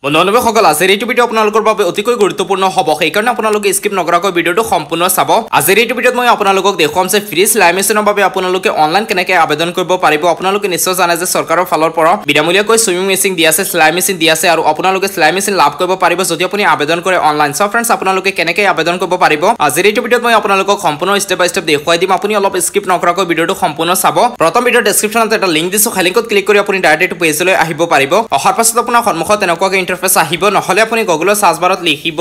বন্ধুসকল আজিৰ এই ভিডিঅ আপোনালোকৰ বাবে অতিকৈ গুৰুত্বপূৰ্ণ হ'ব সেইকাৰণে আপোনালোকে স্কিপ নকৰাকৈ ভিডিঅটো সম্পূৰ্ণ চাব আজিৰ এই ভিডিঅত মই আপোনালোকক দেখুৱাম যে ফ্ৰী চিলাই মেচিনৰ বাবে আপোনালোকে অনলাইন কেনেকৈ আবেদন কৰিব পাৰিব আপোনালোকে নিশ্চয় জানে যে চৰকাৰৰ ফালৰ পৰা বিনামূলীয়াকৈ সুইমিং মেচিন দিয়া আছে চিলাই মেচিন দিয়া আছে আৰু আপোনালোকে চিলাই মেচিন লাভ কৰিব পাৰিব যদি আপুনি আবেদন কৰে অনলাইন সো ফ্ৰেণ্ডছ আপোনালোকে কেনেকৈ আবেদন কৰিব পাৰিব আজিৰ এই ভিডিঅত মই আপোনালোকক সম্পূৰ্ণ ষ্টেপ বাই ষ্টেপ দেখুৱাই দিম আপুনি অলপ স্কিপ নকৰাকৈ ভিডিঅটো সম্পূৰ্ণ চাব প্ৰথম ভিডিঅ ডেসক্ৰিপচনত এটা লিংক দিছো সেই লিংকত ক্লিক কৰি আপুনি ডাইৰেক্ট পেজলৈ আহিব পাৰিব অহাৰ পাছত আপোনাৰ সন্মুখত এনেকুৱাকৈ ইন্টাৰফেস আহিব নহলে আপুনি গুগলৰ সাৰ্চ বাৰত লিখিব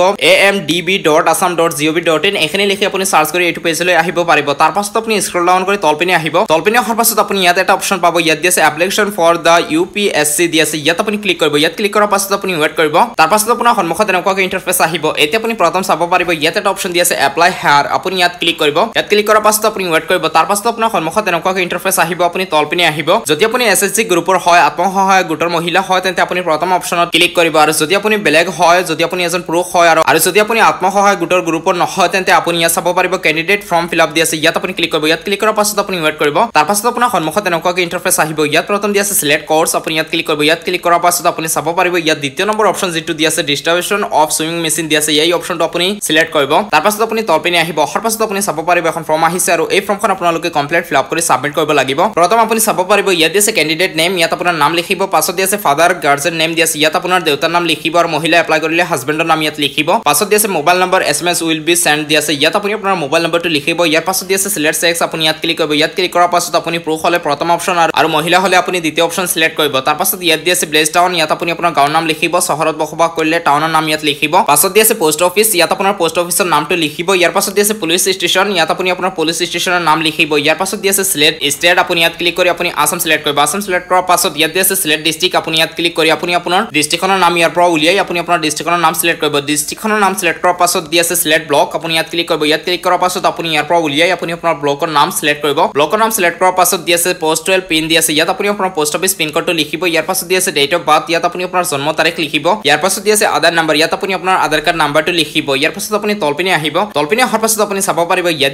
amdb.assam.gov.in এখানে লিখি আপুনি সাৰ্চ কৰি এটো পেজলৈ আহিব পাৰিব তাৰ পাছত আপুনি স্ক্ৰল ডাউন কৰি তলপিনে আহিব তলপিনে অহাৰ পাছত আপুনি ইয়াত এটা অপচন পাব ইয়াত দিছে এপ্লিকেশন ফৰ দা UPSC দিছে ইয়াত আপুনি ক্লিক কৰিব ইয়াত ক্লিক কৰাৰ পাছত আপুনি ওয়েট কৰিব তাৰ পাছত আপোনাৰ সন্মুখত এনেকুৱাকৈ ইন্টাৰফেস আহিব এতিয়া আপুনি প্ৰথম চাব পাৰিব ইয়াত এটা অপচন দিছে এপ্লাই হেয়াৰ আপুনি ইয়াত ক্লিক কৰিব ইয়াত ক্লিক কৰাৰ পাছত আপুনি ওয়েট কৰিব তাৰ পাছত আপোনাৰ সন্মুখত এনেকুৱাকৈ ইন্টাৰফেস আহিব আপুনি তলপিনে আহিব যদি আপুনি SSC গ্ৰুপৰ হয় আত্মসহায়ক গোটৰ মহিলা হয় তেন্তে আপুনি প্ৰথম অপচনত ক্লিক কৰিব আৰু যদি আপুনি বেলেগ হয় যদি আপুনি এজন পুৰুষ হয় আৰু যদি আপুনি আত্মসহায়ক গোটৰ গ্ৰুপৰ নহয় তেন্তে আপুনি ইয়াত চাব পাৰিব ক্যান্ডিডেট ফৰ্ম ফিল আপ দি আছে ইয়াত আপুনি ক্লিক কৰিব ইয়াত ক্লিক কৰাৰ পাছত আপুনি ওয়েট কৰিব তাৰ পাছত আপোনাৰ সন্মুখত এনেকুৱাকৈ ইন্টাৰফেস আহিব ইয়াত প্ৰথম দি আছে সিলেক্ট কোৰ্স আপুনি ইয়াত ক্লিক কৰিব ইয়াত ক্লিক কৰাৰ পাছত আপুনি চাব পাৰিব ইয়াত দ্বিতীয় নম্বৰ অপচন যেটো দি আছে ডিস্ট্ৰিবিউশন অফ সুইমিং মেচিন দি আছে এই অপচনটো আপুনি সিলেক্ট কৰিব তাৰ পাছত আপুনি তলপিনে আহিব অহাৰ পাছত আপুনি চাব পাৰিব এখন ফৰ্ম আহিছে আৰু এই ফৰ্মখন আপোনালোকে কমপ্লিট ফিল আপ কৰি সাবমিট কৰিব লাগিব প্ৰথম আপুনি চাব পাৰিব ইয়াত আছে ক্যান্ডিডেট নেম ইয়াত আপোনাৰ নাম লিখিব পাছত দি আছে ফাদাৰ গাৰ্জেন নেম দি আছে ইয়াত আপোনাৰ দেউতাৰ নাম লিখিব আৰু মহিলা এপ্লাই কৰিলে হাজবেণ্ডৰ নাম ইয়াত লিখিব পাছত দি আছে mobile number SMS will be send দি আছে ইয়াত আপুনি আপোনাৰ মোবাইল নম্বৰটো লিখিব ইয়াৰ পাছত দি আছে সিলেক্ট সেক্স আপুনি ইয়াত ক্লিক কৰিব ইয়াত ক্লিক কৰাৰ পাছত আপুনি পুৰুষ হলে প্ৰথম অপচন আৰু মহিলা হলে আপুনি দ্বিতীয় অপচন সিলেক্ট কৰিব তাৰ পাছত ইয়াত দি আছে প্লেস টাউন ইয়াত আপুনি আপোনাৰ গাঁৱৰ নাম লিখিব চহৰত বসবাস কৰিলে টাউনৰ নাম ইয়াত লিখিব পাছত দি আছে পোষ্ট অফিচ ইয়াত আপোনাৰ পোষ্ট অফিচৰ নামটো লিখিব ইয়াৰ পাছত দি আছে পুলিচ ষ্টেচন ইয়াত আপুনি আপোনাৰ পুলিচ ষ্টেচনৰ নাম লিখিব ইয়াৰ পাছত দি আছে সিলেক্ট ষ্টেট আপুনি ইয়াত ক্লিক কৰি আপুনি আসাম সিলেক্ট কৰিব আসাম সিলেক্ট কৰাৰ পাছত ইয়াত দি আছে সিলেক্ট ডিস্ট্ৰিক্ট আপুনি ইয়াত ক্লিক কৰি আপুনি আপোনাৰ ডিস্ট্ৰিক্টখনৰ নাম ইয়াৰ পৰা উলিয়াই আপুনি আপোনাৰ ডিস্ট্ৰিক্টখনৰ নাম সিলেক্ট কৰিব ডিস্ট্ৰিক্টখনৰ নাম সিলেক্ট কৰাৰ পাছত দি আছে সিলেক্ট ব্লক আপুনি ইয়াত ক্লিক কৰিব ইয়াত ক্লিক কৰাৰ পাছত আপুনি ইয়াৰ পৰা উলিয়াই আপুনি আপোনাৰ ব্লকৰ নাম সিলেক্ট কৰিব ব্লকৰ নাম সিলেক্ট কৰাৰ পাছত দি আছে পোষ্টেল পিন দি আছে ইয়াত আপুনি আপোনাৰ পোষ্ট অফিচ পিন কোডটো লিখিব ইয়াৰ পাছত দি আছে ডেট অফ বাৰ্থ ইয়াত আপুনি আপোনাৰ জন্ম তাৰিখ লিখিব ইয়াৰ পাছত দি আছে আধাৰ নম্বৰ ইয়াত আপুনি আপোনাৰ আধাৰ কাৰ্ড নাম্বাৰটো লিখিব ইয়াৰ পাছত আপুনি তলপিনে আহিব তলপিনে অহাৰ পাছত আপুনি চাব পাৰিব ইয়াত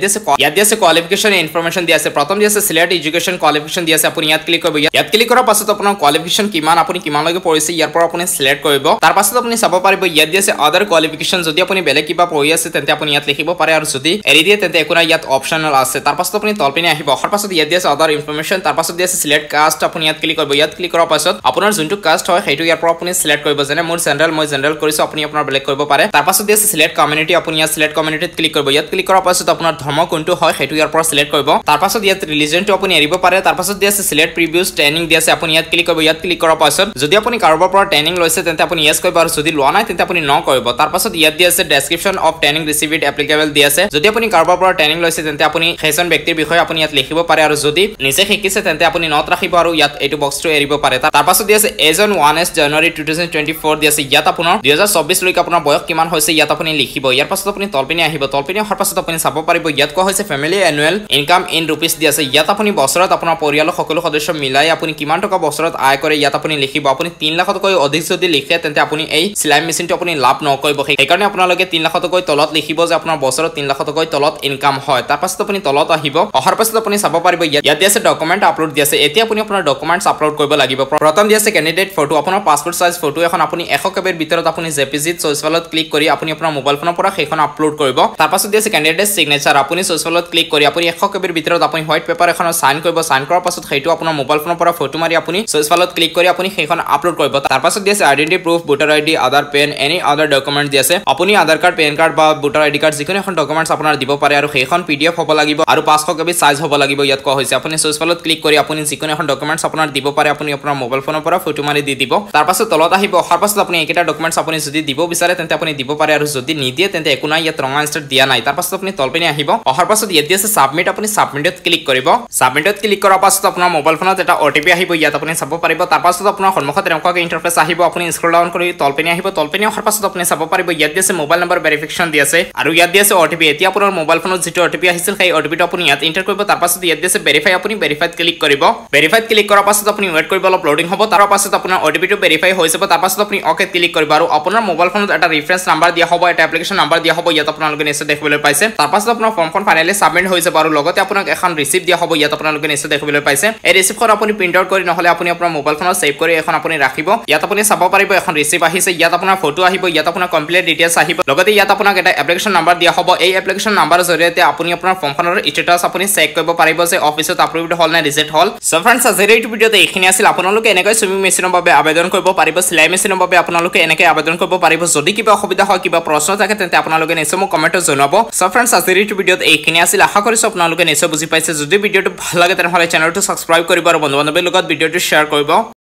দি আছে কোৱালিফিকেশন ইনফৰমেশন দি আছে প্ৰথম দি আছে সিলেক্ট এডুকেশন কোৱালিফিকেশন দি আছে আপুনি ইয়াত ক্লিক কৰিব ইয়াত ক্লিক কৰাৰ পাছত আপোনাৰ কোৱালিফিকেশন কিমান আপুনি কিমানলৈকে পঢ়িছে ইয়াৰ পৰা আপুনি সিলেক্ট কৰিব তাৰ পাছত আপুনি চাব পাৰিব ইয়াত দি আছে আদাৰ কোৱালিফিকেশন যদি আপুনি বেলেগ কিবা পঢ়ি আছে তেন্তে আপুনি ইয়াত লিখিব পাৰে আৰু যদি এৰি দিয়ে তেন্তে একোনা ইয়াত অপচনেল আছে তাৰ পাছত আপুনি তলপিনে আহিব অহাৰ পাছত ইয়াত দি আছে আদাৰ ইনফৰমেশন তাৰ পাছত দি আছে সিলেক্ট কাষ্ট আপুনি ইয়াত ক্লিক কৰিব ইয়াত ক্লিক কৰাৰ পাছত আপোনাৰ যোনটো কাষ্ট হয় সেইটো ইয়াৰ পৰা আপুনি সিলেক্ট কৰিব যেনে মোৰ জেনাৰেল মই জেনাৰেল কৰিছো আপুনি আপোনাৰ বেলেগ কৰিব পাৰে তাৰ পাছত দি আছে সিলেক্ট কমিউনিটি আপুনি ইয়াত সিলেক্ট কমিউনিটিত ক্লিক কৰিব ইয়াত ক্লিক কৰাৰ পাছত আপোনাৰ ধৰ্ম কোনটো হয় সেইটো ইয়াৰ পৰা সিলেক্ট কৰিব তাৰ পাছত ইয়াত ৰিলিজনটো আপুনি এৰিব পাৰে তাৰ পাছত দি আছে সিলেক্ট প্ৰিভিয়াছ ট্ৰেইনিং দি আছে আপুনি ইয়াত ক্লিক কৰিব ইয়াত ক্লিক কৰাৰ পাছত যদি আপুনি কাৰোবাৰ পৰা ট্ৰেইনিং লৈছে তেন্তে আপুনি ইয়েস কৰিব আৰু যদি লোৱা নাই তেন্তে আপুনি ন কৰিব তাৰ পাছত ইয়াত দি আছে ডেসক্ৰিপচন অফ ট্ৰেইনিং ৰিসিভড এপ্লিকেবল দি আছে যদি আপুনি কাৰোবাৰ পৰা ট্ৰেইনিং লৈছে তেন্তে আপুনি সেইজন ব্যক্তিৰ বিষয়ে আপুনি ইয়াত লিখিব পাৰে আৰু যদি নিজে শিকিছে তেন্তে আপুনি নট ৰাখিব আৰু ইয়াত এইটো বক্সটো এৰিব পাৰে তাৰ পাছত দি আছে এজ অন 1 জানুৱাৰী 2024 দি আছে ইয়াত আপোনাৰ 2024 লৈকে আপোনাৰ বয়স কিমান হৈছে ইয়াত আপুনি লিখিব ইয়াৰ পাছত আপুনি তলপিনে আহিব তলপিনে অহাৰ পাছত আপুনি চাব পাৰিব ইয়াত কোৱা হৈছে family annual income in rupees দি আছে ইয়াত আপুনি বছৰত আপোনাৰ পৰিয়ালৰ সকলো সদস্য মিলাই আপুনি কিমান টকা বছৰত আয় কৰে ইয়াত আপুনি লিখিব আপুনি 3 লাখতকৈ অধিক যদি লিখে তেন্তে আপুনি এই সিলাই মেচিনটো আপুনি লাভ নকৰিব সেইকাৰণে আপোনালোকে 3 লাখতকৈ তলত লিখিব যে আপোনাৰ বছৰত 3 লাখতকৈ তলত ইনকাম হয় তাৰ পাছত আপুনি তলত আহিব অহাৰ পাছত আপুনি চাব পাৰিব ইয়াত আছে ডকুমেন্ট আপলোড দি আছে এতিয়া আপুনি আপোনাৰ ডকুমেন্টছ আপলোড কৰিব লাগিব প্ৰথম দি আছে ক্যান্ডিডেট ফটো আপোনাৰ পাসপোৰ্ট সাইজ ফটো এখন আপুনি 100 KB ভিতৰত আপুনি জেপিজি চয়েস ফাইলত ক্লিক কৰি আপুনি আপোনাৰ মোবাইল ফোনৰ পৰা সেইখন আপলোড কৰিব তাৰ পাছত দি আছে ক্যান্ডিডেট সিগনেচাৰ আপুনি চয়েস ফাইলত ক্লিক কৰি আপুনি 100 KB ভিতৰত আপুনি হোৱাইট পেপাৰ এখনত সাইন কৰিব সাইন কৰাৰ পাছত সেইটো আপোনাৰ মোবাইল ফোনৰ পৰা ফটো মাৰি আপুনি চয়েস ফাইলত ক্লিক কৰি আপুনি সেইখন আপলোড কৰিব তাৰ পাছত দি আছে আইডেন্টিটি প্ৰুফ ভোটাৰ আইডি আধাৰ পেন এনি আদাৰ ডকুমেন্ট দি আছে আপুনি আধাৰ কাৰ্ড পেন কাৰ্ড বা ভোটাৰ আইডি কাৰ্ড যিকোনো এখন ডকুমেন্টছ আপোনাৰ দিব পাৰে আৰু সেইখন PDF হ'ব লাগিব আৰু 500 KB সাইজ হ'ব লাগিব ইয়াত কোৱা হৈছে আপুনি চয়েস ফাইলত ক্লিক কৰি আপুনি যিকোনো এখন ডকুমেন্টছ আপোনাৰ দিব পাৰে আপুনি আপোনাৰ মোবাইল ফোনৰ পৰা ফটো মাৰি দি দিব তাৰ পাছত তলত আহিব অহাৰ পাছত আপুনি এইকেইটা ডকুমেন্টছ আপুনি যদি দিব বিচাৰে তেন্তে আপুনি দিব পাৰে আৰু যদি নিদিয়ে তেন্তে একো নাই ইয়াত ৰঙা ষ্টাৰ দিয়া নাই তাৰ পাছত আপুনি তলপিনে আহিব অহাৰ পাছত ইয়াত আছে সাবমিট আপুনি সাবমিটত ক্লিক কৰিব সাবমিটত ক্লিক কৰাৰ পাছত আপোনাৰ মোবাইল ফোনত এটা OTP আহিব ইয়াত আপুনি চাব পাৰিব তাৰ পাছত আপোনাৰ সন্মুখত এনেকুৱাকৈ ইন্টাৰফেস আহিব আপুনি স্ক্ৰল ডাউন কৰি তলপিনে আহিব তলপিনে অহাৰ পাছত আপুনি চাব পাৰিব ইয়াত আছে মোবাইল নম্বৰ ভেৰিফিকেশন দি আছে আৰু ইয়াত আছে OTP এতিয়া আপোনাৰ মোবাইল ফোনত যেটো OTP আহিছিল সেই OTPটো আপুনি ইয়াত এন্টাৰ কৰিব তাৰ পাছত ইয়াত আছে ভেৰিফাই আপুনি ভেৰিফাইত ক্লিক কৰিব ভেৰিফাইত ক্লিক কৰাৰ পাছত আপুনি ওয়েট কৰিব অলপ লোডিং হ'ব তাৰ পাছত আপোনাৰ OTPটো ভেৰিফাই হৈ যাব তাৰ পাছত আপুনি ওকে ক্লিক কৰিব আৰু আপোনাৰ মোবাইল ফোনত এটা ৰেফাৰেন্স নাম্বাৰ দিয়া হ'ব এটা এপ্লিকেশন নাম্বাৰ দিয়া হ'ব ইয়াত আপোনালোকে নিশ্চয় দেখিবলৈ পাইছে তাৰ পাছত আপোনাৰ ফৰ্মখন ফাইনালি সাবমিট হৈ যাব আৰু লগতে আপোনাক এখন ৰিসিপ্ট দিয়া হ'ব ইয়াত আপোনালোকে নিশ্চয় দেখিবলৈ পাইছে এই ৰিসিপ্টখন আপুনি প্ৰিন্ট আউট কৰি নহলে আপুনি আপোনাৰ মোবাইল ফোনত সেভ কৰি এখন আপুনি ৰাখিব ইয়াত আপুনি চাব পাৰিব এখন ৰিচিভ আহিছে ইয়াত আপোনাৰ ফটো আহিব ইয়াত আপোনাৰ কমপ্লিট ডিটেইলছ আহিব লগতে ইয়াত আপোনাক এটা এপ্লিকেশ্যন নাম্বাৰ দিয়া হ'ব এই এপ্লিকেশ্যন নাম্বাৰৰ জৰিয়তে আপুনি আপোনাৰ ফৰ্মখনৰ ষ্টেটাছ আপুনি চেক কৰিব পাৰিব যে অফিচত আপলোড হ'ল নে ৰিজেক্ট হ'ল সো ফ্ৰেণ্ডছ আজিৰ এই ভিডিঅ'তে এইখিনি আছিল আপোনালোকে এনেকৈ সুইমিং মেচিনৰ বাবে আবেদন কৰিব পাৰিব চিলাই মেচিনৰ বাবে আপোনালোকে এনেকৈ আবেদন কৰিব পাৰিব যদি কিবা অসুবিধা হয় কিবা প্ৰশ্ন থাকে তেন্তে আপোনালোকে নিশ্চয় মোক কমেণ্টত জনাব সো ফ্ৰেণ্ডছ আজিৰ এই ভিডিঅ'ত এইখিনি আছিল আশা কৰিছো আপোনালোকে নিশ্চয় বুজি পাইছে যদি ভিডিঅ'টো ভাল লাগে তেনেহ'লে চেনেলটো সাবস্ক্ৰাইব কৰিব আৰু বন্ধু বান্ধৱীৰ লগত ভিডিঅ'টো শ্বেয়াৰ কৰিব